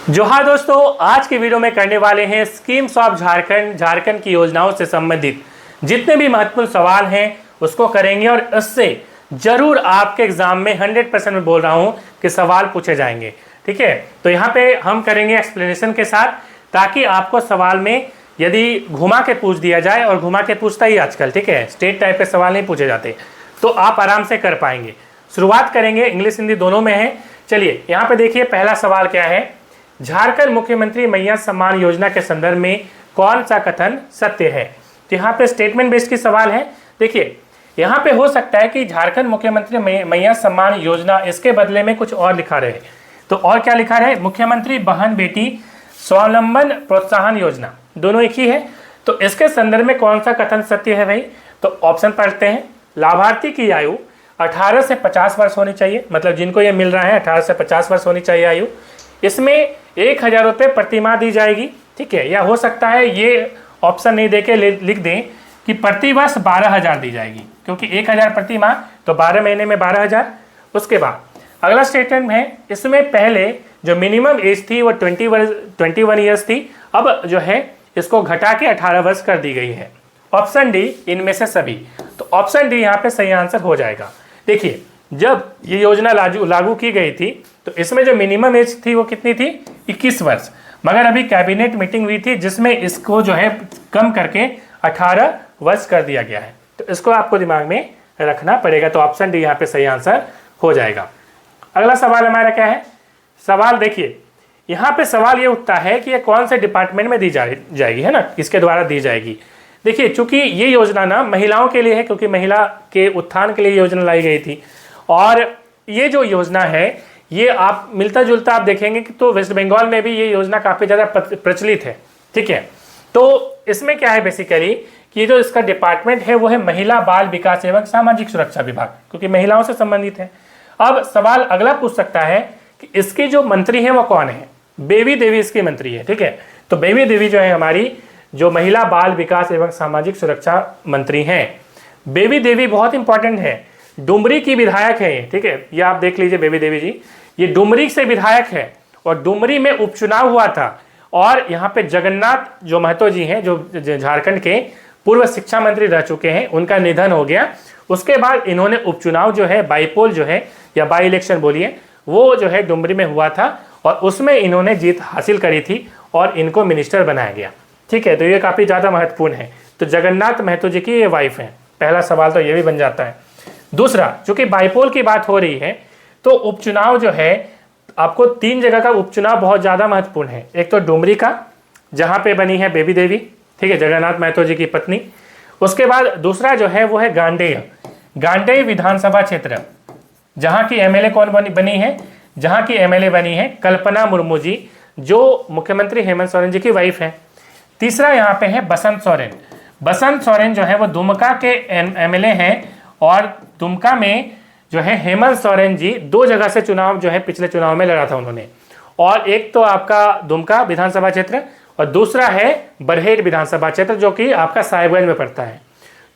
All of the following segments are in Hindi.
जोहार दोस्तों, आज की वीडियो में करने वाले हैं स्कीम्स ऑफ झारखंड की योजनाओं से संबंधित जितने भी महत्वपूर्ण सवाल हैं उसको करेंगे और इससे जरूर आपके एग्जाम में 100% में बोल रहा हूं कि सवाल पूछे जाएंगे। ठीक है, तो यहाँ पे हम करेंगे एक्सप्लेनेशन के साथ, ताकि आपको सवाल में यदि घुमा के पूछ दिया जाए, और घुमा के पूछता ही आजकल, ठीक है, स्टेट टाइप के सवाल नहीं पूछे जाते, तो आप आराम से कर पाएंगे। शुरुआत करेंगे, इंग्लिश हिंदी दोनों में है। चलिए यहाँ पे देखिए, पहला सवाल क्या है, झारखंड मुख्यमंत्री मैया सम्मान योजना के संदर्भ में कौन सा कथन सत्य है। तो यहाँ पे स्टेटमेंट बेस्ड की सवाल है। देखिए यहाँ पे हो सकता है कि झारखंड मुख्यमंत्री मैया सम्मान योजना, इसके बदले में कुछ और लिखा रहे। तो और क्या लिखा रहे, मुख्यमंत्री बहन बेटी स्वावलंबन प्रोत्साहन योजना, दोनों एक ही है। तो इसके संदर्भ में कौन सा कथन सत्य है भाई, तो ऑप्शन पढ़ते हैं। लाभार्थी की आयु 18 से 50 वर्ष होनी चाहिए, मतलब जिनको ये मिल रहा है 18 से 50 वर्ष होनी चाहिए आयु। इसमें 1000 रुपये प्रतिमाह दी जाएगी। ठीक है, या हो सकता है ये ऑप्शन नहीं देके लिख दें कि प्रतिवर्ष 12,000 दी जाएगी, क्योंकि 1000 प्रतिमाह तो 12 महीने में 12,000। उसके बाद अगला स्टेटमेंट है, इसमें पहले जो मिनिमम एज थी वो 21 ईयर्स थी, अब जो है इसको घटा के 18 वर्ष कर दी गई है। ऑप्शन डी इनमें से सभी। तो ऑप्शन डी यहाँ पे सही आंसर हो जाएगा। देखिए जब ये योजना लागू की गई थी तो इसमें जो मिनिमम एज थी वो कितनी थी, 21 वर्ष, मगर अभी कैबिनेट मीटिंग हुई थी जिसमें इसको जो है कम करके 18 वर्ष कर दिया गया है। तो इसको आपको दिमाग में रखना पड़ेगा। तो ऑप्शन डी यहाँ पे सही आंसर हो जाएगा। अगला सवाल हमारा क्या है, सवाल देखिए यहाँ पे सवाल ये उठता है कि ये कौन से डिपार्टमेंट में दी जाएगी, है ना, किसके द्वारा दी जाएगी। देखिए चूंकि ये योजना ना महिलाओं के लिए है, क्योंकि महिला के उत्थान के लिए योजना लाई गई थी, और ये जो योजना है ये आप मिलता जुलता आप देखेंगे कि तो वेस्ट बंगाल में भी ये योजना काफ़ी ज़्यादा प्रचलित है। ठीक है, तो इसमें क्या है बेसिकली कि जो इसका डिपार्टमेंट है वो है महिला बाल विकास एवं सामाजिक सुरक्षा विभाग, क्योंकि महिलाओं से संबंधित है। अब सवाल अगला पूछ सकता है कि इसके जो मंत्री हैं वो कौन है। बेबी देवी इसकी मंत्री है। ठीक है, तो बेबी देवी जो है हमारी जो महिला बाल विकास एवं सामाजिक सुरक्षा मंत्री हैं। बेबी देवी बहुत इंपॉर्टेंट है, डुमरी की विधायक है। ठीक है, ये आप देख लीजिए, बेबी देवी जी ये डुमरी से विधायक है, और डुमरी में उपचुनाव हुआ था, और यहाँ पे जगन्नाथ जो महतो जी हैं, जो झारखंड के पूर्व शिक्षा मंत्री रह चुके हैं, उनका निधन हो गया। उसके बाद इन्होंने उपचुनाव जो है, बाईपोल जो है या बाई इलेक्शन बोलिए, वो जो है डुमरी में हुआ था, और उसमें इन्होंने जीत हासिल करी थी और इनको मिनिस्टर बनाया गया। ठीक है, तो ये काफ़ी ज़्यादा महत्वपूर्ण है। तो जगन्नाथ महतो जी की ये वाइफ है। पहला सवाल तो ये भी बन जाता है। दूसरा, चूंकि बाईपोल की बात हो रही है तो उपचुनाव जो है आपको 3 जगह का उपचुनाव बहुत ज़्यादा महत्वपूर्ण है। एक तो डुमरी का, जहाँ पे बनी है बेबी देवी, ठीक है, जगन्नाथ महतो जी की पत्नी। उसके बाद दूसरा जो है वो है गांडेय विधानसभा क्षेत्र, जहाँ की एमएलए कौन बनी है, जहाँ की एमएलए बनी है कल्पना मुर्मू जी, जो मुख्यमंत्री हेमंत सोरेन जी की वाइफ है। तीसरा यहाँ पे है बसंत सोरेन जो है वो दुमका के एमएलए हैं, और दुमका में जो है हेमंत सोरेन जी 2 जगह से चुनाव जो है पिछले चुनाव में लड़ा था उन्होंने, और एक तो आपका दुमका विधानसभा क्षेत्र और दूसरा है बरहेट विधानसभा क्षेत्र, जो कि आपका साहिबगंज में पड़ता है।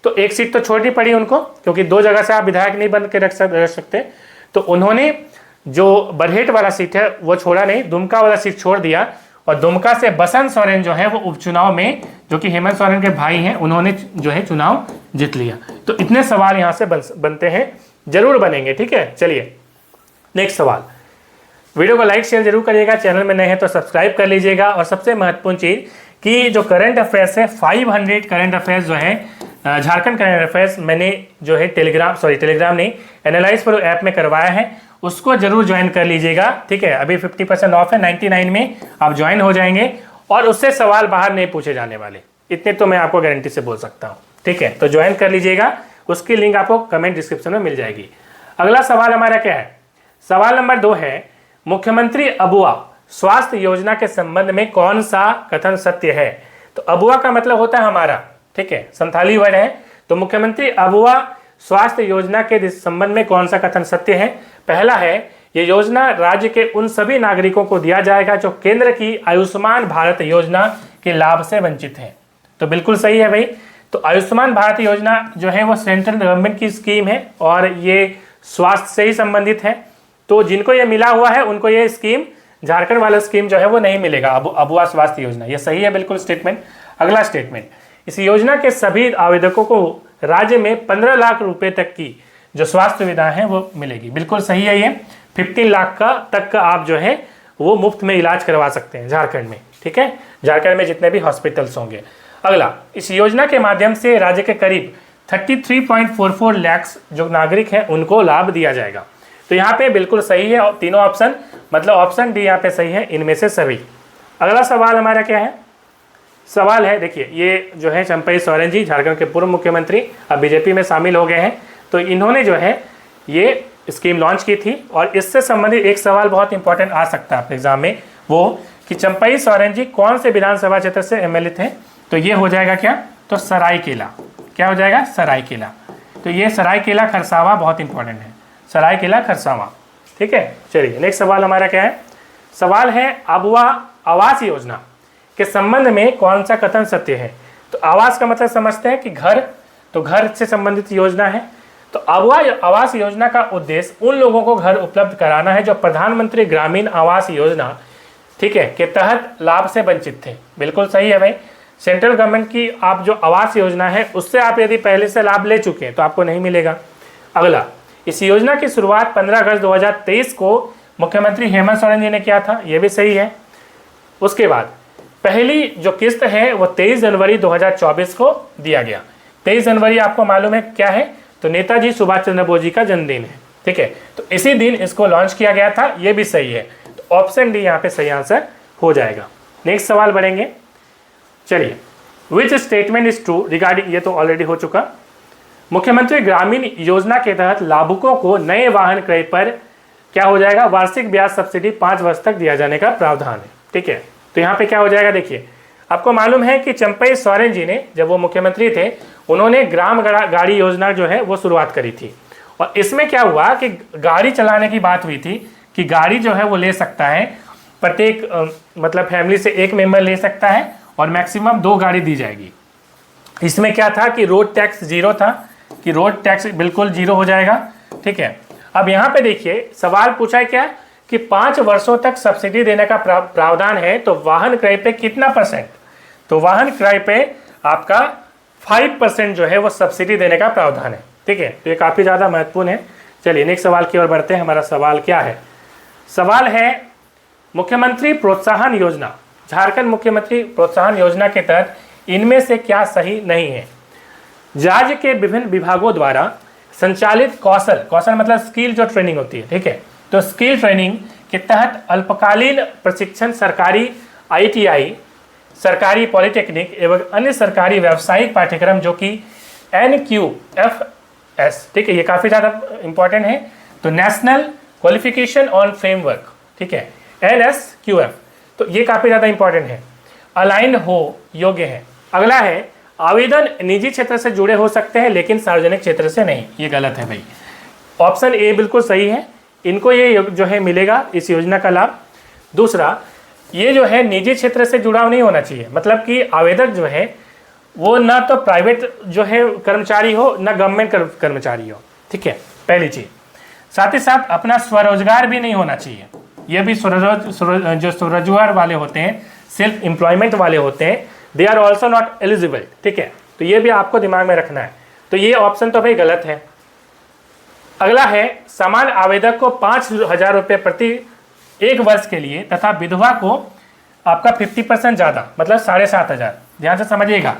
तो एक सीट तो छोड़नी पड़ी उनको, क्योंकि 2 जगह से आप विधायक नहीं बन के रख सकते। तो उन्होंने जो बरहेट वाला सीट है वो छोड़ा नहीं, दुमका वाला सीट छोड़ दिया, और दुमका से बसंत सोरेन जो है वो उपचुनाव में, जो कि हेमंत सोरेन के भाई हैं, उन्होंने जो है चुनाव जीत लिया। तो इतने सवाल यहाँ से बनते हैं, जरूर बनेंगे। ठीक है, चलिए नेक्स्ट सवाल। वीडियो को लाइक शेयर जरूर करिएगा, चैनल में नए हैं तो सब्सक्राइब कर लीजिएगा। और सबसे महत्वपूर्ण चीज़ कि जो करंट अफेयर्स है, 500 करंट अफेयर्स जो है झारखंड करंट अफेयर्स, मैंने जो है टेलीग्राम नहीं, एनालाइज प्रो ऐप में करवाया है, उसको जरूर ज्वाइन कर लीजिएगा। ठीक है, अभी 50% ऑफ है, 99 में आप ज्वाइन हो जाएंगे, और उससे सवाल बाहर नहीं पूछे जाने वाले, इतने तो मैं आपको गारंटी से बोल सकता हूँ। ठीक है, तो ज्वाइन कर लीजिएगा, उसकी लिंक आपको कमेंट डिस्क्रिप्शन में मिल जाएगी। अगला सवाल हमारा क्या है, सवाल नंबर 2 है, मुख्यमंत्री अबुआ स्वास्थ्य योजना के संबंध में कौन सा कथन सत्य है। तो अबुआ का मतलब होता है हमारा, ठीक है, संथाली वर्ड है। तो मुख्यमंत्री अबुआ स्वास्थ्य योजना के संबंध में कौन सा कथन सत्य है। पहला है, ये योजना राज्य के उन सभी नागरिकों को दिया जाएगा जो केंद्र की आयुष्मान भारत योजना के लाभ से वंचित हैं। तो बिल्कुल सही है भाई। तो आयुष्मान भारत योजना जो है वो सेंट्रल गवर्नमेंट की स्कीम है, और ये स्वास्थ्य से ही संबंधित है। तो जिनको ये मिला हुआ है उनको ये स्कीम झारखंड वाला स्कीम जो है वो नहीं मिलेगा, अबुआ स्वास्थ्य योजना। ये सही है बिल्कुल स्टेटमेंट। अगला स्टेटमेंट, इस योजना के सभी आवेदकों को राज्य में 15 लाख रुपए तक की जो स्वास्थ्य सुविधाएं हैं वो मिलेगी। बिल्कुल सही है ये। 15 लाख तक का आप जो है वो मुफ्त में इलाज करवा सकते हैं झारखंड में। ठीक है, झारखंड में जितने भी हॉस्पिटल्स होंगे। अगला, इस योजना के माध्यम से राज्य के करीब 33.44 लाख जो नागरिक हैं उनको लाभ दिया जाएगा। तो यहाँ पे बिल्कुल सही है तीनों ऑप्शन, मतलब ऑप्शन डी यहाँ पे सही है इनमें से सभी। अगला सवाल हमारा क्या है? सवाल है, देखिए ये जो है चंपई सोरेन जी, झारखंड के पूर्व मुख्यमंत्री, अब बीजेपी में शामिल हो गए हैं। तो इन्होंने जो है ये स्कीम लॉन्च की थी और इससे संबंधित एक सवाल बहुत इंपॉर्टेंट आ सकता है आपके एग्जाम में, वो कि चंपई सोरेन जी कौन से विधानसभा क्षेत्र से एमएलए थे? तो ये हो जाएगा क्या? तो सरायकेला। क्या हो जाएगा? सरायकेला। तो ये सरायकेला खरसावां बहुत इंपॉर्टेंट है, सरायकेला खरसावां। ठीक है, चलिए नेक्स्ट सवाल हमारा क्या है? सवाल है अबुआ आवास योजना के संबंध में कौन सा कथन सत्य है? तो आवास का मतलब समझते हैं कि घर, तो घर से संबंधित योजना है। तो अबुआ आवास योजना का उद्देश्य उन लोगों को घर उपलब्ध कराना है जो प्रधानमंत्री ग्रामीण आवास योजना, ठीक है, के तहत लाभ से वंचित थे। बिल्कुल सही है भाई। सेंट्रल गवर्नमेंट की आप जो आवास योजना है उससे आप यदि पहले से लाभ ले चुके हैं तो आपको नहीं मिलेगा। अगला, इस योजना की शुरुआत 15 अगस्त 2023 को मुख्यमंत्री हेमंत सोरेन जी ने किया था। यह भी सही है। उसके बाद पहली जो किस्त है वो 23 जनवरी 2024 को दिया गया। 23 जनवरी आपको मालूम है क्या है? तो नेताजी सुभाष चंद्र बोस जी का जन्मदिन है। ठीक है, तो इसी दिन इसको लॉन्च किया गया था। ये भी सही है। तो ऑप्शन डी यहाँ पे सही आंसर हो जाएगा। नेक्स्ट सवाल बढ़ेंगे। चलिए, which statement is true regarding, ये तो ऑलरेडी हो चुका। मुख्यमंत्री ग्रामीण योजना के तहत लाभुकों को नए वाहन क्रय पर क्या हो जाएगा? वार्षिक ब्याज सब्सिडी 5 वर्ष तक दिया जाने का प्रावधान है। ठीक है, तो यहाँ पे क्या हो जाएगा? देखिए, आपको मालूम है कि चंपई सोरेन जी ने जब वो मुख्यमंत्री थे उन्होंने ग्राम गाड़ी योजना जो है वो शुरुआत करी थी। और इसमें क्या हुआ कि गाड़ी चलाने की बात हुई थी कि गाड़ी जो है वो ले सकता है प्रत्येक मतलब फैमिली से एक मेंबर ले सकता है और मैक्सिमम 2 गाड़ी दी जाएगी। इसमें क्या था कि रोड टैक्स जीरो था, कि रोड टैक्स बिल्कुल जीरो हो जाएगा। ठीक है, अब यहाँ पे देखिए सवाल पूछा है क्या कि 5 वर्षों तक सब्सिडी देने का प्रावधान है। तो वाहन क्रय पे कितना परसेंट? तो वाहन क्रय पे आपका 5% जो है वो सब्सिडी देने का प्रावधान है। ठीक है, तो ये काफ़ी ज़्यादा महत्वपूर्ण है। चलिए नेक्स्ट सवाल की ओर बढ़ते हैं। हमारा सवाल क्या है? सवाल है मुख्यमंत्री प्रोत्साहन योजना, झारखंड मुख्यमंत्री प्रोत्साहन योजना के तहत इनमें से क्या सही नहीं है? राज्य के विभिन्न विभागों द्वारा संचालित कौशल मतलब स्किल जो ट्रेनिंग होती है, ठीक है, तो स्किल ट्रेनिंग के तहत अल्पकालीन प्रशिक्षण सरकारी ITI, सरकारी पॉलिटेक्निक एवं अन्य सरकारी व्यावसायिक पाठ्यक्रम जो कि NQFS, ठीक है, ये काफ़ी ज़्यादा इंपॉर्टेंट है। तो नेशनल क्वालिफिकेशन ऑन फ्रेमवर्क, ठीक है, NSQF, तो ये काफ़ी ज़्यादा इंपॉर्टेंट है, अलाइंड हो योग्य है। अगला है आवेदन निजी क्षेत्र से जुड़े हो सकते हैं लेकिन सार्वजनिक क्षेत्र से नहीं। ये गलत है भाई। ऑप्शन ए बिल्कुल सही है, इनको ये जो है मिलेगा इस योजना का लाभ। दूसरा, ये जो है निजी क्षेत्र से जुड़ाव नहीं होना चाहिए, मतलब कि आवेदक जो है वो ना तो प्राइवेट जो है कर्मचारी हो ना गवर्नमेंट कर्मचारी हो। ठीक है, पहली चीज़। साथ ही साथ अपना स्वरोजगार भी नहीं होना चाहिए। ये भी जो स्वरोजगार वाले होते हैं, सेल्फ एम्प्लॉयमेंट वाले होते हैं, they are also not eligible. ठीक है, तो ये भी आपको दिमाग में रखना है। तो ये ऑप्शन तो भाई गलत है। अगला है समान आवेदक को 5,000 रुपये प्रति 1 वर्ष के लिए तथा विधवा को आपका 50% ज़्यादा मतलब 7,500। ध्यान से समझिएगा,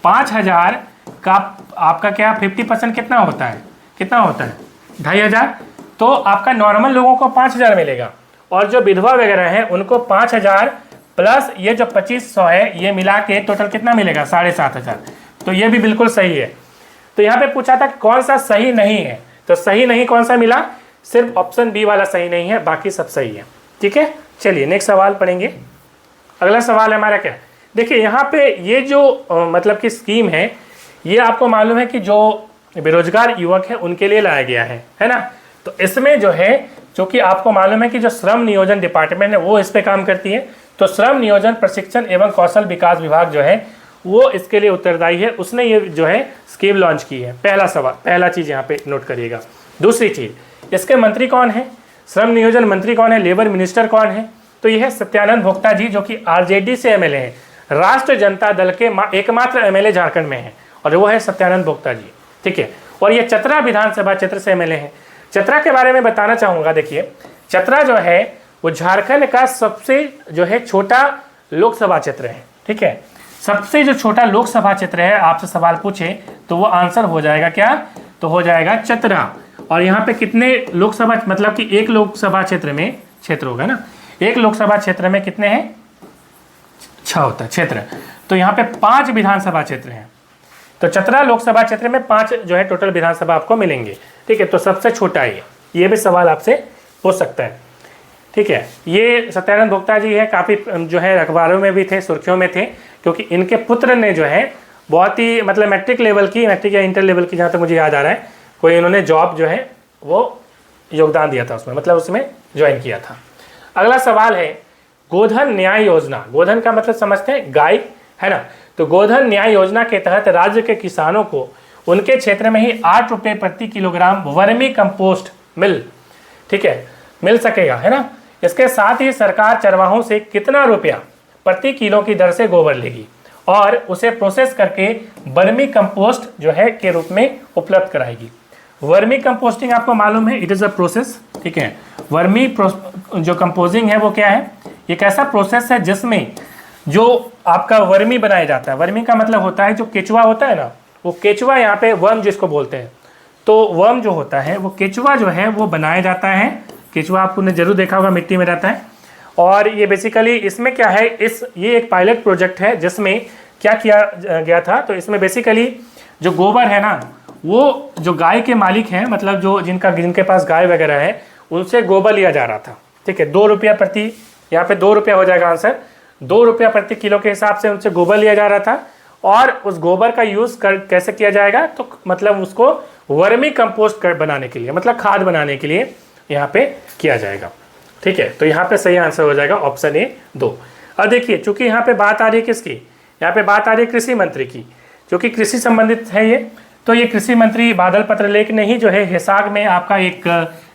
5,000 का आपका क्या 50% कितना होता है? कितना होता है? 2,500। तो आपका नॉर्मल लोगों को 5,000 मिलेगा और जो विधवा वगैरह हैं उनको 5,000 प्लस ये जो 2,500 है ये मिला के टोटल कितना मिलेगा? 7,500। तो ये भी बिल्कुल सही है। तो यहाँ पे पूछा था कौन सा सही नहीं है, तो सही नहीं कौन सा मिला? सिर्फ ऑप्शन बी वाला सही नहीं है, बाकी सब सही है। ठीक है, चलिए नेक्स्ट सवाल पढ़ेंगे। अगला सवाल है हमारा क्या? देखिए यहाँ पे ये जो मतलब कि स्कीम है ये आपको मालूम है कि जो बेरोजगार युवक है उनके लिए लाया गया है ना। तो इसमें जो है जो कि आपको मालूम है कि जो श्रम नियोजन डिपार्टमेंट है वो इस पे काम करती है। तो श्रम नियोजन प्रशिक्षण एवं कौशल विकास विभाग जो है वो इसके लिए उत्तरदायी है, उसने ये जो है स्कीम लॉन्च की है। पहला सवाल, पहला चीज़ यहाँ पे नोट करिएगा। दूसरी चीज़, इसके मंत्री कौन है? श्रम नियोजन मंत्री कौन है? लेबर मिनिस्टर कौन है? तो यह है सत्यानंद भोक्ता जी, जो कि आरजेडी से एमएलए हैं, राष्ट्रीय जनता दल के एकमात्र एमएलए झारखंड में हैं, और वो है सत्यानंद भोक्ता जी। ठीक है, और ये चतरा विधानसभा क्षेत्र से एमएलए हैं। चतरा के बारे में बताना चाहूँगा। देखिए, चतरा जो है वो झारखंड का सबसे जो है छोटा लोकसभा क्षेत्र है। ठीक है, सबसे जो छोटा लोकसभा क्षेत्र है, आपसे सवाल पूछे तो वो आंसर हो जाएगा क्या, तो हो जाएगा चतरा। और यहाँ पे कितने लोकसभा, मतलब कि एक लोकसभा क्षेत्र में, क्षेत्र होगा ना, एक लोकसभा क्षेत्र में कितने हैं, 6 होता है क्षेत्र। तो यहाँ पे 5 विधानसभा क्षेत्र हैं। तो चतरा लोकसभा क्षेत्र में 5 जो है टोटल विधानसभा आपको मिलेंगे। ठीक है, तो सबसे छोटा है ये भी सवाल आपसे पूछ सकता है। ठीक है, ये सत्यानंद भोक्ता जी है, काफ़ी जो है अखबारों में भी थे, सुर्खियों में थे, क्योंकि इनके पुत्र ने जो है बहुत ही मतलब मैट्रिक या इंटर लेवल की, जहाँ तक मुझे याद आ रहा है, कोई इन्होंने जॉब जो है वो योगदान दिया था उसमें, मतलब उसमें ज्वाइन किया था। अगला सवाल है गोधन न्याय योजना। गोधन का मतलब समझते हैं गाय, है ना। तो गोधन न्याय योजना के तहत राज्य के किसानों को उनके क्षेत्र में ही 8 रुपये प्रति किलोग्राम वर्मी कंपोस्ट मिल सकेगा, है ना। इसके साथ ही सरकार चरवाहों से कितना रुपया प्रति किलो की दर से गोबर लेगी और उसे प्रोसेस करके वर्मी कंपोस्ट जो है के रूप में उपलब्ध कराएगी। वर्मी कंपोस्टिंग आपको मालूम है, इट इज़ अ प्रोसेस। ठीक है, वर्मी जो कंपोजिंग है वो क्या है, एक ऐसा प्रोसेस है जिसमें जो आपका वर्मी बनाया जाता है। वर्मी का मतलब होता है जो केचुआ होता है ना, वो केचुआ यहाँ पे वर्म जिसको बोलते हैं, तो वर्म जो होता है वो केचुआ जो है वो बनाया जाता है। केचुआ आपने जरूर देखा होगा, मिट्टी में रहता है। और ये बेसिकली इसमें क्या है, ये एक पायलट प्रोजेक्ट है जिसमें क्या किया गया था। तो इसमें बेसिकली जो गोबर है ना, वो जो गाय के मालिक हैं, मतलब जो जिनके पास गाय वगैरह है, उनसे गोबर लिया जा रहा था। ठीक है, 2 रुपया प्रति, यहाँ पे 2 रुपया हो जाएगा आंसर, 2 रुपया प्रति किलो के हिसाब से उनसे गोबर लिया जा रहा था। और उस गोबर का यूज़ कैसे किया जाएगा, तो मतलब उसको वर्मी कंपोस्ट बनाने के लिए, मतलब खाद बनाने के लिए यहाँ पे किया जाएगा। ठीक है, तो यहाँ पे सही आंसर हो जाएगा ऑप्शन ए 2। अब देखिए, चूंकि यहाँ पे बात आ रही है किसकी, यहाँ पे बात आ रही है कृषि मंत्री की, जो कि कृषि संबंधित है ये। तो ये कृषि मंत्री बादल पत्रलेख ने ही जो है हिसार में, आपका एक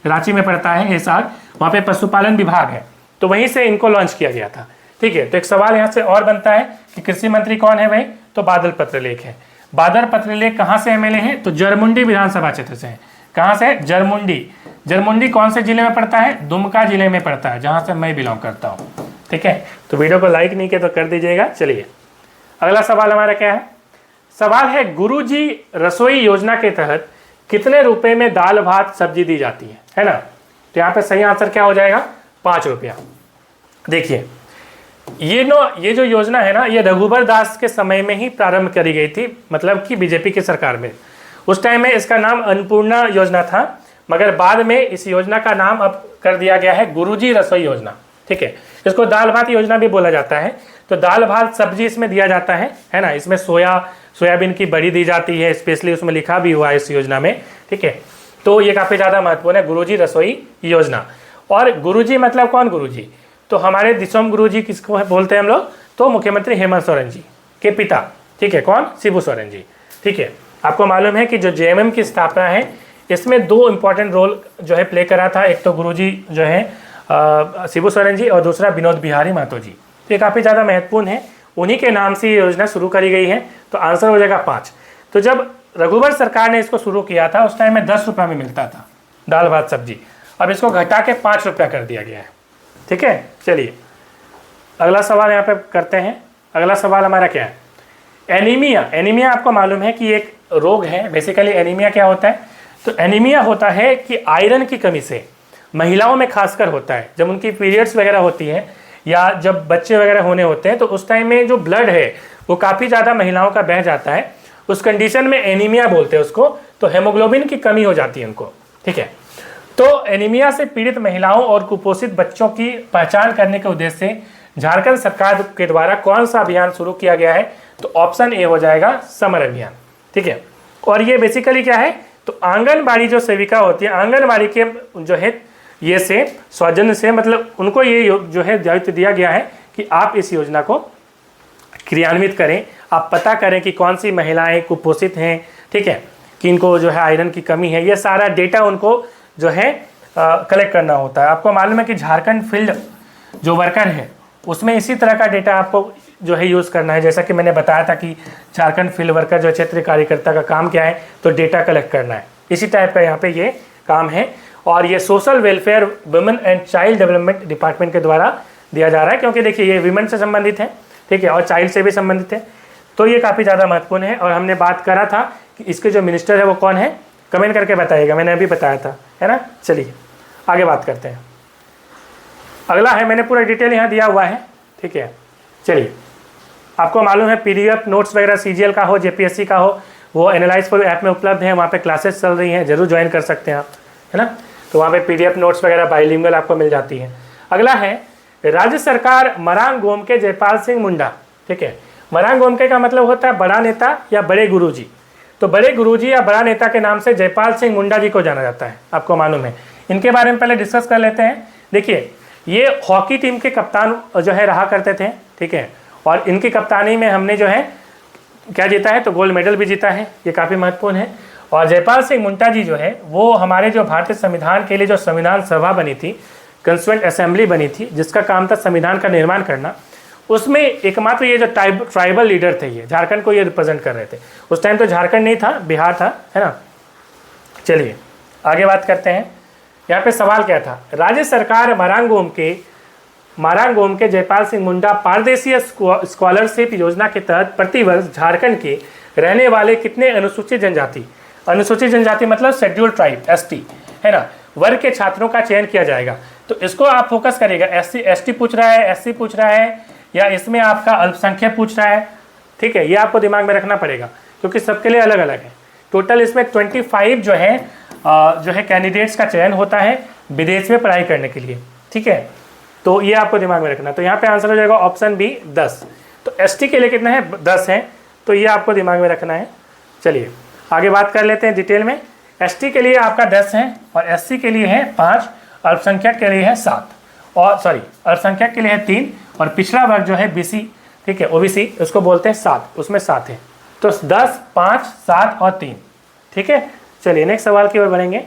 रांची में पड़ता है हिसार, वहाँ पे पशुपालन विभाग है, तो वहीं से इनको लॉन्च किया गया था। ठीक है, तो एक सवाल यहाँ से और बनता है कि कृषि मंत्री कौन है भाई, तो बादल पत्रलेख है। बादल पत्रलेख कहाँ से एमएलए हैं, तो जरमुंडी विधानसभा क्षेत्र से हैं। कहाँ से, जरमुंडी। जरमुंडी कौन से जिले में पड़ता है, दुमका जिले में पड़ता है, जहाँ से मैं बिलोंग करता हूँ। ठीक है, तो वीडियो को लाइक नहीं किया तो कर दीजिएगा। चलिए, अगला सवाल हमारा क्या है, सवाल है गुरुजी रसोई योजना के तहत कितने रुपए में दाल भात सब्जी दी जाती है ना। तो यहाँ पे सही आंसर क्या हो जाएगा, 5 रुपया। देखिए, ये जो योजना है ना, ये रघुबर दास के समय में ही प्रारंभ करी गई थी, मतलब कि बीजेपी की सरकार में। उस टाइम में इसका नाम अन्नपूर्णा योजना था, मगर बाद में इस योजना का नाम अब कर दिया गया है गुरुजी रसोई योजना। ठीक है, इसको दाल भात योजना भी बोला जाता है। तो दाल भात सब्जी इसमें दिया जाता है ना। इसमें सोयाबीन की बड़ी दी जाती है, स्पेशली उसमें लिखा भी हुआ है इस योजना में। ठीक है, तो ये काफ़ी ज़्यादा महत्वपूर्ण है, गुरुजी रसोई योजना। और गुरुजी मतलब कौन गुरुजी, तो हमारे दिसोम गुरुजी किसको बोलते हैं हम लोग, तो मुख्यमंत्री हेमंत सोरेन जी के पिता। ठीक है, कौन, शिबू सोरेन जी। ठीक है, आपको मालूम है कि जो जेएमएम की स्थापना है, इसमें 2 इंपॉर्टेंट रोल जो है प्ले करा था। एक तो गुरुजी जो है शिबू सोरेन जी, और दूसरा विनोद बिहारी महतो जी। तो ये काफ़ी ज़्यादा महत्वपूर्ण है, उन्हीं के नाम से ये योजना शुरू करी गई है। तो आंसर हो जाएगा 5। तो जब रघुबर सरकार ने इसको शुरू किया था, उस टाइम में 10 रुपये में मिलता था दाल भात सब्जी, अब इसको घटा के 5 रुपया कर दिया गया है। ठीक है, चलिए अगला सवाल यहाँ पे करते हैं। अगला सवाल हमारा क्या है, एनीमिया। एनीमिया आपको मालूम है कि एक रोग है। बेसिकली एनीमिया क्या होता है, तो एनीमिया होता है कि आयरन की कमी से महिलाओं में खासकर होता है। जब उनकी पीरियड्स वगैरह होती है या जब बच्चे वगैरह होने होते हैं, तो उस टाइम में जो ब्लड है वो काफ़ी ज़्यादा महिलाओं का बह जाता है। उस कंडीशन में एनीमिया बोलते हैं उसको। तो हेमोग्लोबिन की कमी हो जाती है उनको। ठीक है, तो एनीमिया से पीड़ित महिलाओं और कुपोषित बच्चों की पहचान करने के उद्देश्य से झारखंड सरकार के द्वारा कौन सा अभियान शुरू किया गया है, तो ऑप्शन ए हो जाएगा समर अभियान। ठीक है, और ये बेसिकली क्या है, तो आंगनबाड़ी जो सेविका होती है, आंगनबाड़ी के जो है ये से सौजन्य से, मतलब उनको ये जो है दायित्व दिया गया है कि आप इस योजना को क्रियान्वित करें। आप पता करें कि कौन सी महिलाएं कुपोषित हैं, ठीक है, कि इनको जो है आयरन की कमी है। ये सारा डेटा उनको जो है कलेक्ट करना होता है। आपको मालूम है कि झारखंड फील्ड जो वर्कर है उसमें इसी तरह का डेटा आपको जो है यूज़ करना है। जैसा कि मैंने बताया था कि झारखंड फील्ड वर्कर जो क्षेत्रीय कार्यकर्ता का काम क्या है, तो डेटा कलेक्ट करना है। इसी टाइप का यहाँ पे ये काम है और ये social welfare women and child development department के द्वारा दिया जा रहा है, क्योंकि देखिए ये विमेन से संबंधित है, ठीक है, और चाइल्ड से भी संबंधित है, तो ये काफ़ी ज़्यादा महत्वपूर्ण है। और हमने बात करा था कि इसके जो मिनिस्टर है वो कौन है, कमेंट करके बताइएगा, मैंने अभी बताया था, है ना। चलिए आगे बात करते हैं। अगला है, मैंने पूरा डिटेल यहाँ दिया हुआ है, ठीक है। चलिए, आपको मालूम है PDF नोट्स वगैरह CGL का हो, JPSC का हो, वो एनालाइज फॉर ऐप में उपलब्ध है, वहाँ पे क्लासेस चल रही हैं, जरूर ज्वाइन कर सकते हैं आप, है ना। तो वहाँ पे PDF नोट्स वगैरह बाइलिंगुअल आपको मिल जाती है। अगला है, राज्य सरकार मरांग गोमके जयपाल सिंह मुंडा, ठीक है। मरांग गोमके का मतलब होता है बड़ा नेता या बड़े गुरुजी, तो बड़े गुरुजी या बड़ा नेता के नाम से जयपाल सिंह मुंडा जी को जाना जाता है, आपको मालूम है। इनके बारे में पहले डिस्कस कर लेते हैं। देखिए, ये हॉकी टीम के कप्तान जो है रहा करते थे, ठीक है, और इनकी कप्तानी में हमने जो है क्या जीता है, तो गोल्ड मेडल भी जीता है, ये काफ़ी महत्वपूर्ण है। और जयपाल सिंह मुंडा जी जो है वो हमारे जो भारतीय संविधान के लिए जो संविधान सभा बनी थी, कंस्टिट्यूएंट असेंबली बनी थी, जिसका काम था संविधान का निर्माण करना, उसमें एकमात्र ये जो ट्राइबल लीडर थे, ये झारखंड को ये रिप्रेजेंट कर रहे थे। उस टाइम तो झारखंड नहीं था, बिहार था, है ना। चलिए आगे बात करते हैं। यहाँ पे सवाल क्या था, राज्य सरकार मरांग गोमके जयपाल सिंह मुंडा पारदेशीय स्कॉलरशिप योजना के तहत प्रतिवर्ष झारखंड के रहने वाले कितने अनुसूचित जनजाति मतलब शेड्यूल ट्राइब ST, है ना, वर्ग के छात्रों का चयन किया जाएगा। तो इसको आप फोकस करिएगा, ST पूछ रहा है, SC पूछ रहा है, या इसमें आपका अल्पसंख्यक पूछ रहा है, ठीक है, ये आपको दिमाग में रखना पड़ेगा, क्योंकि सबके लिए अलग अलग है। टोटल इसमें 25 जो है कैंडिडेट्स का चयन होता है विदेश में पढ़ाई करने के लिए, ठीक है, तो ये आपको दिमाग में रखना। तो यहाँ पे आंसर हो जाएगा ऑप्शन बी 10। तो ST के लिए कितना है, 10 है, तो ये आपको दिमाग में रखना है। चलिए आगे बात कर लेते हैं डिटेल में। ST के लिए आपका 10 है और SC के लिए है 5, अल्पसंख्यक के लिए है 7, और सॉरी अल्पसंख्यक के लिए है 3, और पिछड़ा वर्ग जो है BC, ठीक है, OBC, उसको बोलते हैं 7, उसमें 7 है। तो 10, 5, 7 और 3, ठीक है। चलिए नेक्स्ट सवाल की ओर बढ़ेंगे।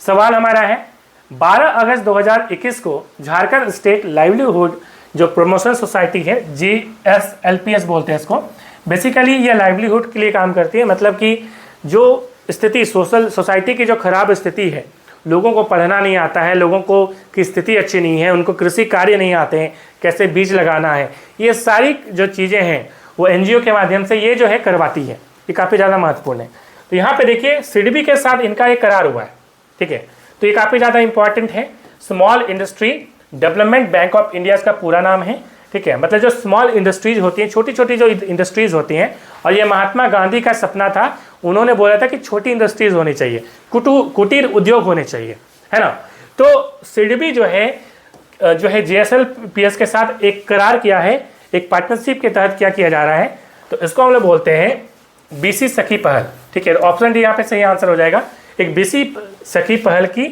सवाल हमारा है, 12 अगस्त 2021 को झारखंड स्टेट लाइवलीहुड जो प्रमोशन सोसाइटी है, GSLPS बोलते हैं इसको, बेसिकली ये लाइवलीहुड के लिए काम करती है। मतलब कि जो स्थिति सोसाइटी की जो खराब स्थिति है, लोगों को पढ़ना नहीं आता है, लोगों को की स्थिति अच्छी नहीं है, उनको कृषि कार्य नहीं आते हैं, कैसे बीज लगाना है, ये सारी जो चीज़ें हैं वो NGO के माध्यम से ये जो है करवाती है। ये काफ़ी ज़्यादा महत्वपूर्ण है। तो यहाँ पे देखिए सिडबी के साथ इनका एक करार हुआ है, ठीक है, तो ये काफ़ी ज़्यादा इंपॉर्टेंट है। Small industry development bank of India इसका पूरा नाम है, ठीक है। मतलब जो स्मॉल इंडस्ट्रीज होती हैं, छोटी छोटी जो इंडस्ट्रीज होती हैं, और ये महात्मा गांधी का सपना था, उन्होंने बोला था कि छोटी इंडस्ट्रीज होनी चाहिए, कुटीर उद्योग होने चाहिए, है ना। तो सिडबी जो है GSLPS के साथ एक करार किया है, एक पार्टनरशिप के तहत क्या किया जा रहा है, तो इसको हम लोग बोलते हैं BC सखी पहल, ठीक है। ऑप्शन डी यहाँ पे सही आंसर हो जाएगा। एक BC सखी पहल की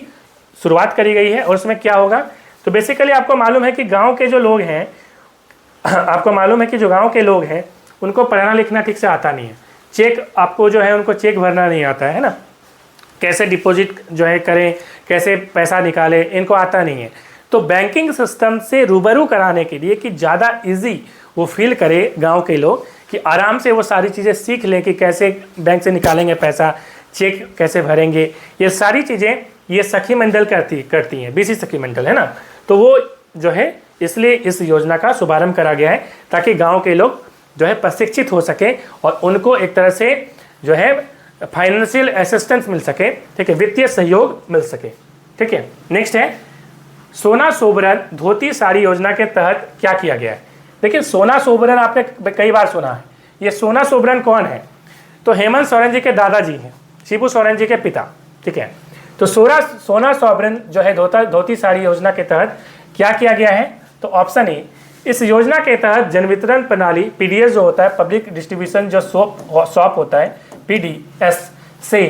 शुरुआत करी गई है, और उसमें क्या होगा, तो बेसिकली आपको मालूम है कि गांव के जो लोग हैं लोग हैं उनको पढ़ना लिखना ठीक से आता नहीं है। चेक आपको जो है उनको चेक भरना नहीं आता है ना, कैसे डिपॉजिट जो है करें, कैसे पैसा निकालें, इनको आता नहीं है। तो बैंकिंग सिस्टम से रूबरू कराने के लिए कि ज़्यादा इजी वो फील करे गांव के लोग, कि आराम से वो सारी चीज़ें सीख लें कि कैसे बैंक से निकालेंगे पैसा, चेक कैसे भरेंगे, ये सारी चीज़ें ये सखी मंडल करती हैं, BC सखी मंडल, है ना। तो वो जो है इसलिए इस योजना का शुभारंभ करा गया है, ताकि गांव के लोग जो है प्रशिक्षित हो सके और उनको एक तरह से जो है फाइनेंशियल असिस्टेंस मिल सके, ठीक है, वित्तीय सहयोग मिल सके, ठीक है। नेक्स्ट है सोना सोबरन धोती साड़ी योजना के तहत क्या किया गया है। देखिए सोना सोबरन आपने कई बार सुना है, ये सोना सोबरन कौन है, तो हेमंत सोरेन जी के दादाजी हैं, शिबू सोरेन जी के पिता, ठीक है। तो सोना सोबरन जो है धोती साड़ी योजना के तहत क्या किया गया है, तो ऑप्शन ए, इस योजना के तहत जन वितरण प्रणाली PDS जो होता है, पब्लिक डिस्ट्रीब्यूशन जो शॉप होता है PDS से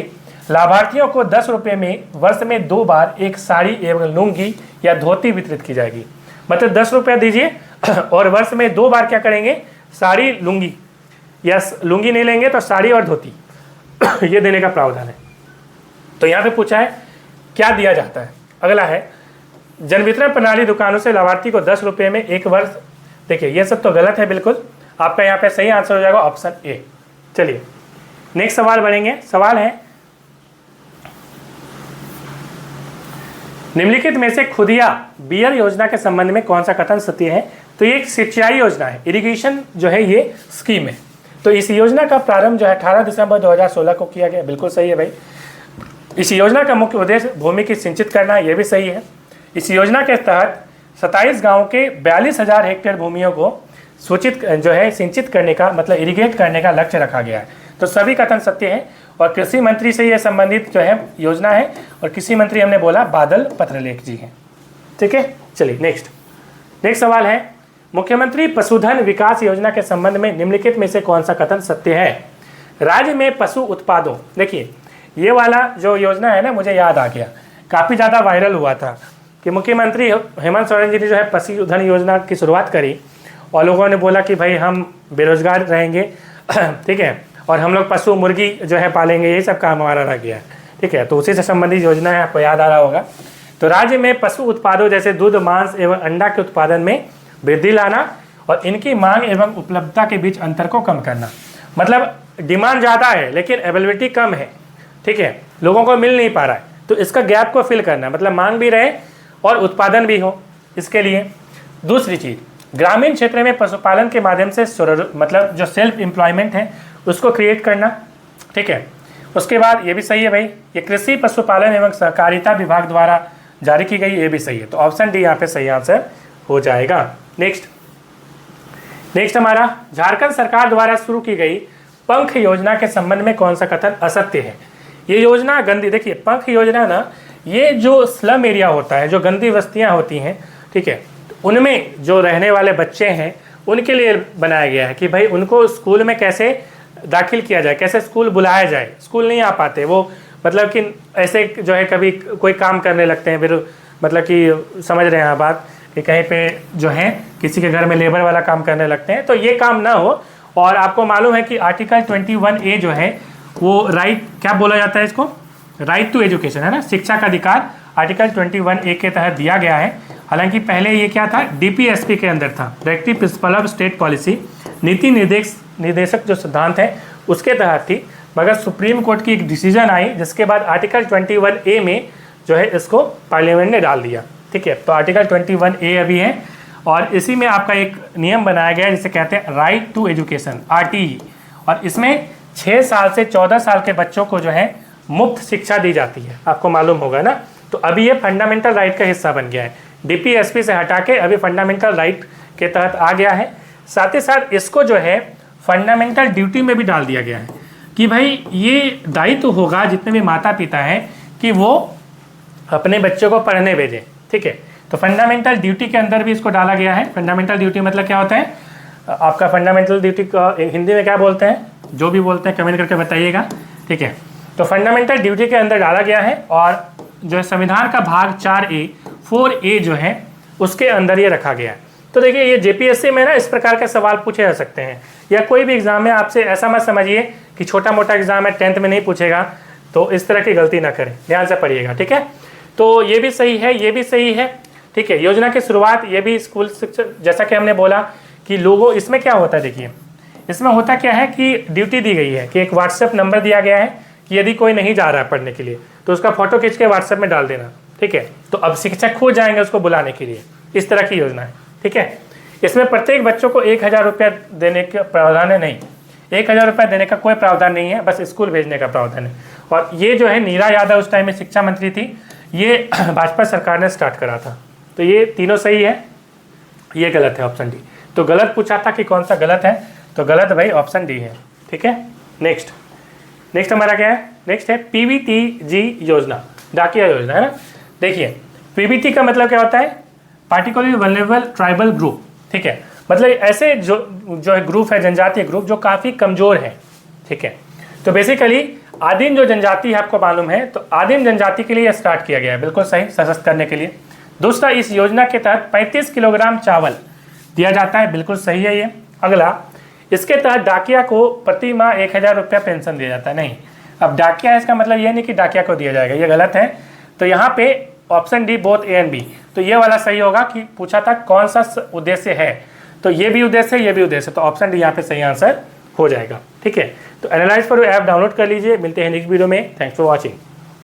लाभार्थियों को 10 रुपये में वर्ष में 2 बार एक साड़ी एवं लुंगी या धोती वितरित की जाएगी। मतलब 10 रुपया दीजिए और वर्ष में 2 बार क्या करेंगे, साड़ी लुंगी, या लुंगी नहीं लेंगे तो साड़ी और धोती ये देने का प्रावधान है। तो यहाँ पे पूछा है क्या दिया जाता है। अगला है जन वितरण प्रणाली दुकानों से लाभार्थी को 10 रुपये में 1 वर्ष। देखिए ये सब तो गलत है बिल्कुल, आपका यहाँ पे सही आंसर हो जाएगा ऑप्शन ए। चलिए नेक्स्ट सवाल बढ़ेंगे। सवाल है निम्नलिखित में से खुदिया बियर योजना के संबंध में कौन सा कथन सत्य है? तो ये एक सिंचाई योजना है, इरिगेशन जो है ये स्कीम है। तो इस योजना का प्रारंभ जो है 18 दिसंबर 2016 को किया गया, बिल्कुल सही है भाई। इस योजना का मुख्य उद्देश्य भूमि की सिंचित करना, ये भी सही है। इस योजना के तहत 27 गाँव के 42,000 हेक्टेयर भूमियों को सूचित जो है सिंचित करने का मतलब इरिगेट करने का लक्ष्य रखा गया है। तो सभी कथन सत्य है और कृषि मंत्री से ये संबंधित जो है योजना है और कृषि मंत्री हमने बोला बादल पत्रलेख जी हैं। ठीक है, चलिए नेक्स्ट सवाल है मुख्यमंत्री पशुधन विकास योजना के संबंध में निम्नलिखित में से कौन सा कथन सत्य है? राज्य में पशु उत्पादों, देखिए ये वाला जो योजना है ना मुझे याद आ गया, काफ़ी ज़्यादा वायरल हुआ था कि मुख्यमंत्री हेमंत सोरेन जी ने जो है पशुधन योजना की शुरुआत करी और लोगों ने बोला कि भाई हम बेरोजगार रहेंगे ठीक है, और हम लोग पशु मुर्गी जो है पालेंगे, यही सब काम हमारा रह गया है। ठीक है, तो उसी से संबंधित योजना है, आपको याद आ रहा होगा। तो राज्य में पशु उत्पादों जैसे दूध, मांस एवं अंडा के उत्पादन में वृद्धि लाना और इनकी मांग एवं उपलब्धता के बीच अंतर को कम करना। मतलब डिमांड ज़्यादा है लेकिन अवेलेबिलिटी कम है, ठीक है, लोगों को मिल नहीं पा रहा है, तो इसका गैप को फिल करना, मतलब मांग भी रहे और उत्पादन भी हो। इसके लिए दूसरी चीज़, ग्रामीण क्षेत्र में पशुपालन के माध्यम से मतलब जो सेल्फ एम्प्लॉयमेंट है उसको क्रिएट करना। ठीक है, उसके बाद ये भी सही है भाई, ये कृषि पशुपालन एवं सहकारिता विभाग द्वारा जारी की गई, ये भी सही है। तो ऑप्शन डी यहाँ पे सही आंसर हो जाएगा। नेक्स्ट हमारा झारखंड सरकार द्वारा शुरू की गई पंख योजना के संबंध में कौन सा कथन असत्य है? ये योजना गंदी, देखिए पंख योजना ना, ये जो स्लम एरिया होता है, जो गंदी बस्तियां होती हैं, ठीक है, उनमें जो रहने वाले बच्चे हैं उनके लिए बनाया गया है कि भाई उनको स्कूल में कैसे दाखिल किया जाए, कैसे स्कूल बुलाया जाए। स्कूल नहीं आ पाते वो, मतलब कि ऐसे जो है कभी कोई काम करने लगते हैं, फिर मतलब कि समझ रहे हैं आप बात, कि कहीं पे जो है किसी के घर में लेबर वाला काम करने लगते हैं, तो ये काम ना हो। और आपको मालूम है कि आर्टिकल 21A जो है वो राइट, क्या बोला जाता है इसको, राइट टू एजुकेशन है ना, शिक्षा का अधिकार आर्टिकल 21A के तहत दिया गया है। हालांकि पहले ये क्या था, DPSP के अंदर था, directive principle of state policy, नीति निर्देशक जो सिद्धांत है उसके तहत थी, मगर सुप्रीम कोर्ट की एक डिसीजन आई जिसके बाद आर्टिकल 21A में जो है इसको पार्लियामेंट ने डाल दिया। ठीक है, तो आर्टिकल 21A अभी है और इसी में आपका एक नियम बनाया गया है जिसे कहते हैं राइट टू एजुकेशन, RTE, और इसमें 6 साल से 14 साल के बच्चों को जो है मुफ्त शिक्षा दी जाती है, आपको मालूम होगा ना। तो अभी ये फंडामेंटल राइट का हिस्सा बन गया है, DPSP से हटा के अभी फंडामेंटल राइट के तहत आ गया है। साथ ही साथ इसको जो है फंडामेंटल ड्यूटी में भी डाल दिया गया है कि भाई ये दायित्व होगा जितने भी माता पिता हैं कि वो अपने बच्चों को पढ़ने भेजें। ठीक है, तो फंडामेंटल ड्यूटी के अंदर भी इसको डाला गया है। फंडामेंटल ड्यूटी मतलब क्या होता है, आपका फंडामेंटल ड्यूटी का हिंदी में क्या बोलते हैं, जो भी बोलते हैं कमेंट करके बताइएगा। ठीक है, तो फंडामेंटल ड्यूटी के अंदर डाला गया है और जो है संविधान का भाग 4A जो है उसके अंदर ये रखा गया है। तो देखिए ये JPSC में ना इस प्रकार के सवाल पूछे जा सकते हैं, या कोई भी एग्जाम में आपसे ऐसा मत समझिए कि छोटा मोटा एग्जाम है 10th में नहीं पूछेगा, तो इस तरह की गलती ना करें, ध्यान से पढ़िएगा। ठीक है, तो ये भी सही है, ये भी सही है। ठीक है, योजना की शुरुआत ये भी स्कूल शिक्षा, जैसा कि हमने बोला कि लोगों, इसमें क्या होता है, देखिए इसमें होता क्या है कि ड्यूटी दी गई है कि एक व्हाट्सएप नंबर दिया गया है कि यदि कोई नहीं जा रहा है पढ़ने के लिए तो उसका फोटो खींच के व्हाट्सएप में डाल देना। ठीक है, तो अब शिक्षक खुद जाएंगे उसको बुलाने के लिए, इस तरह की योजना है। ठीक है, इसमें प्रत्येक बच्चों को 1000 रुपया देने का प्रावधान है, नहीं 1000 रुपया देने का कोई प्रावधान नहीं है, बस स्कूल भेजने का प्रावधान है। और ये जो है नीरा यादव उस टाइम में शिक्षा मंत्री थी, ये भाजपा सरकार ने स्टार्ट करा था। तो ये तीनों सही है, ये गलत है ऑप्शन डी। तो गलत पूछा था कि कौन सा गलत है, तो गलत भाई ऑप्शन डी है। ठीक है, नेक्स्ट हमारा क्या है, नेक्स्ट है PBTG योजना, डाकिया योजना है ना। देखिए PBT का मतलब क्या होता है, पार्टिकुलरली वल्नरेबल ट्राइबल ग्रुप। ठीक है, मतलब ऐसे जो है ग्रुप है, जनजातीय ग्रुप जो काफ़ी कमज़ोर है। ठीक है, तो बेसिकली आदिम जो जनजाति है, आपको मालूम है, तो आदिम जनजाति के लिए स्टार्ट किया गया है, बिल्कुल सही, सशक्त करने के लिए। दूसरा, इस योजना के तहत 35 किलोग्राम चावल दिया जाता है, बिल्कुल सही है ये। अगला, इसके तहत डाकिया को प्रति माह 1000 रुपया पेंशन दिया जाता है। नहीं, अब डाकिया इसका मतलब ये नहीं कि डाकिया को दिया जाएगा, ये गलत है। तो यहाँ पे option D both A and B. तो ये वाला सही होगा कि पूछा था कौन सा उद्देश्य है, तो ये भी उद्देश्य है, ये भी उद्देश्य है, तो ऑप्शन डी यहाँ पे सही आंसर हो जाएगा। ठीक है, तो एनालाइज पर ऐप डाउनलोड कर लीजिए। मिलते हैं नेक्स्ट वीडियो में। Thanks for watching.